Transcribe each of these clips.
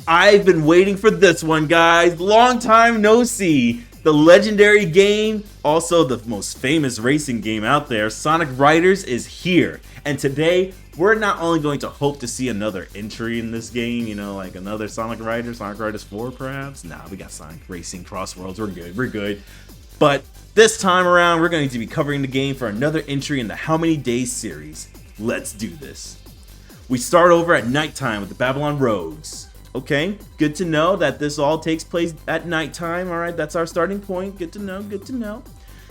I've been waiting for this one, guys. Long time no see. The legendary game, also the most famous racing game out there, Sonic Riders, is here. And today, we're not only going to hope to see another entry in this game, you know, like another Sonic Riders 4 perhaps. Nah, we got Sonic Racing Cross Worlds, we're good. But this time around, we're going to be covering the game for another entry in the How Many Days series. Let's do this. We start over at nighttime with the Babylon Rogues. Okay, good to know that this all takes place at nighttime. All right, that's our starting point. Good to know, good to know.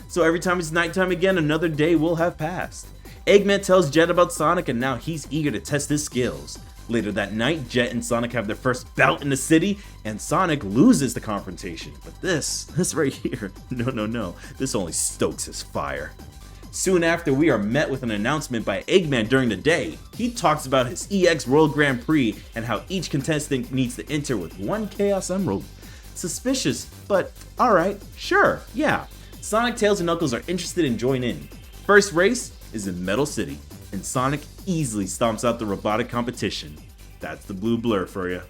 So every time it's nighttime again, another day will have passed. Eggman tells Jet about Sonic, and now he's eager to test his skills. Later that night, Jet and Sonic have their first bout in the city, and Sonic loses the confrontation. But this right here, no, this only stokes his fire. Soon after, we are met with an announcement by Eggman during the day. He talks about his EX World Grand Prix and how each contestant needs to enter with one Chaos Emerald. Suspicious, but alright, sure, yeah. Sonic, Tails, and Knuckles are interested in joining in. First race is in Metal City, and Sonic easily stomps out the robotic competition. That's the blue blur for you.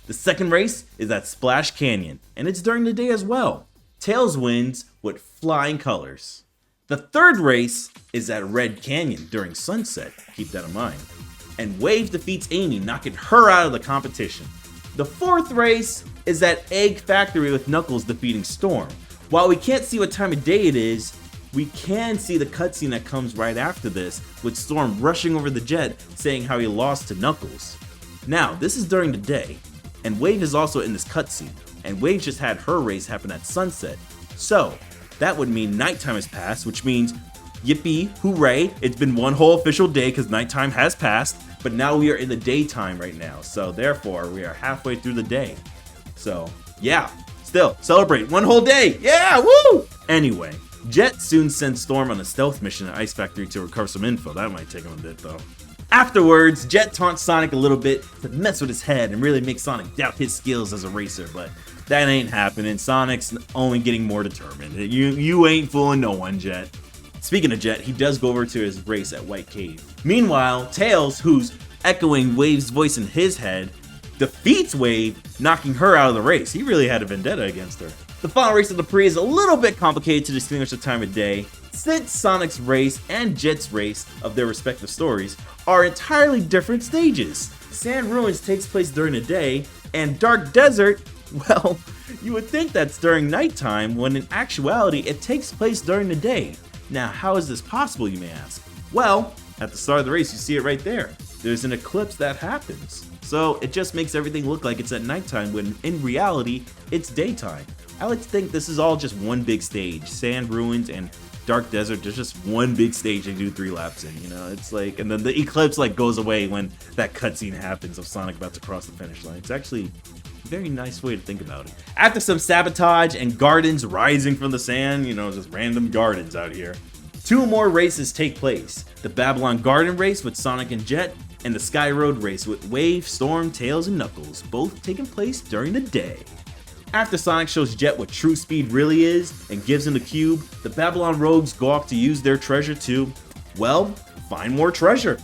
The second race is at Splash Canyon, and it's during the day as well. Tails wins with flying colors. The third race is at Red Canyon during sunset, keep that in mind. And Wave defeats Amy, knocking her out of the competition. The fourth race is at Egg Factory with Knuckles defeating Storm. While we can't see what time of day it is, we can see the cutscene that comes right after this, with Storm rushing over the jet saying how he lost to Knuckles. Now, this is during the day, and Wave is also in this cutscene, and Wave just had her race happen at sunset. So, that would mean nighttime has passed, which means yippee, hooray, it's been one whole official day because nighttime has passed, but now we are in the daytime right now, so therefore we are halfway through the day. So yeah, still, celebrate, one whole day, yeah, woo! Anyway, Jet soon sends Storm on a stealth mission at Ice Factory to recover some info. That might take him a bit though. Afterwards, Jet taunts Sonic a little bit to mess with his head and really make Sonic doubt his skills as a racer, but that ain't happening. Sonic's only getting more determined. You ain't fooling no one, Jet. Speaking of Jet, he does go over to his race at White Cave. Meanwhile, Tails, who's echoing Wave's voice in his head, defeats Wave, knocking her out of the race. He really had a vendetta against her. The final race of the Prix is a little bit complicated to distinguish the time of day, since Sonic's race and Jet's race of their respective stories are entirely different stages. Sand Ruins takes place during the day, and Dark Desert, well, you would think that's during nighttime, when in actuality it takes place during the day. Now, how is this possible, you may ask? Well, at the start of the race, you see it right there. There's an eclipse that happens. So it just makes everything look like it's at nighttime when in reality, it's daytime. I like to think this is all just one big stage. Sand Ruins and Dark Desert, there's just one big stage they do 3 laps in, you know? It's like, and then the eclipse like goes away when that cutscene happens of Sonic about to cross the finish line. It's actually a very nice way to think about it. After some sabotage and gardens rising from the sand, you know, just random gardens out here, 2 more races take place. The Babylon Garden race with Sonic and Jet, and the Sky Road race with Wave, Storm, Tails, and Knuckles, both taking place during the day. After Sonic shows Jet what true speed really is and gives him the cube, the Babylon Rogues go off to use their treasure to, well, find more treasure.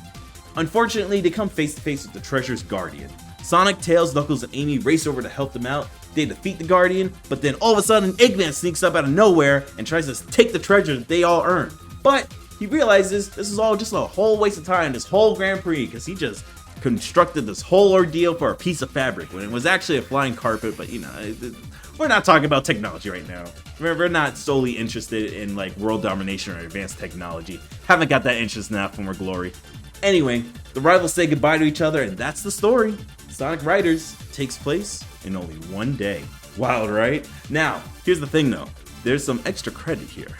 Unfortunately, they come face to face with the treasure's guardian. Sonic, Tails, Knuckles, and Amy race over to help them out. They defeat the guardian, but then all of a sudden Eggman sneaks up out of nowhere and tries to take the treasure that they all earned. But he realizes this is all just a whole waste of time, this whole Grand Prix, because he just constructed this whole ordeal for a piece of fabric when it was actually a flying carpet. But you know, we're not talking about technology right now. We're not solely interested in like world domination or advanced technology. Haven't got that interest now from our glory. Anyway, the rivals say goodbye to each other, and that's the story. Sonic Riders takes place in only one day. Wild, right? Now, here's the thing though. There's some extra credit here.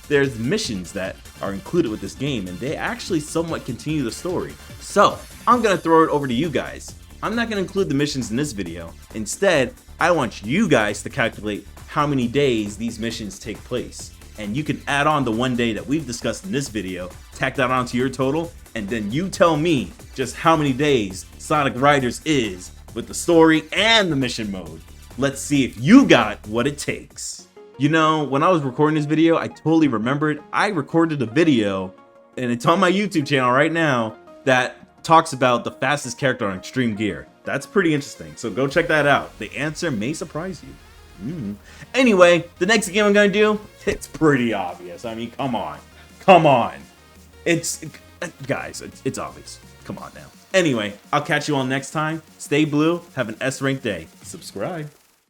There's missions that are included with this game, and they actually somewhat continue the story. So, I'm gonna throw it over to you guys. I'm not gonna include the missions in this video. Instead, I want you guys to calculate how many days these missions take place. And you can add on the one day that we've discussed in this video, tack that onto your total, and then you tell me just how many days Sonic Riders is with the story and the mission mode. Let's see if you got what it takes. You know, when I was recording this video, I totally remembered I recorded a video, and it's on my YouTube channel right now, that talks about the fastest character on Extreme Gear. That's pretty interesting. So go check that out. The answer may surprise you. Anyway, the next game I'm going to do, it's pretty obvious. I mean, come on. Come on. Guys, it's obvious. Come on now. Anyway, I'll catch you all next time. Stay blue. Have an S-rank day. Subscribe.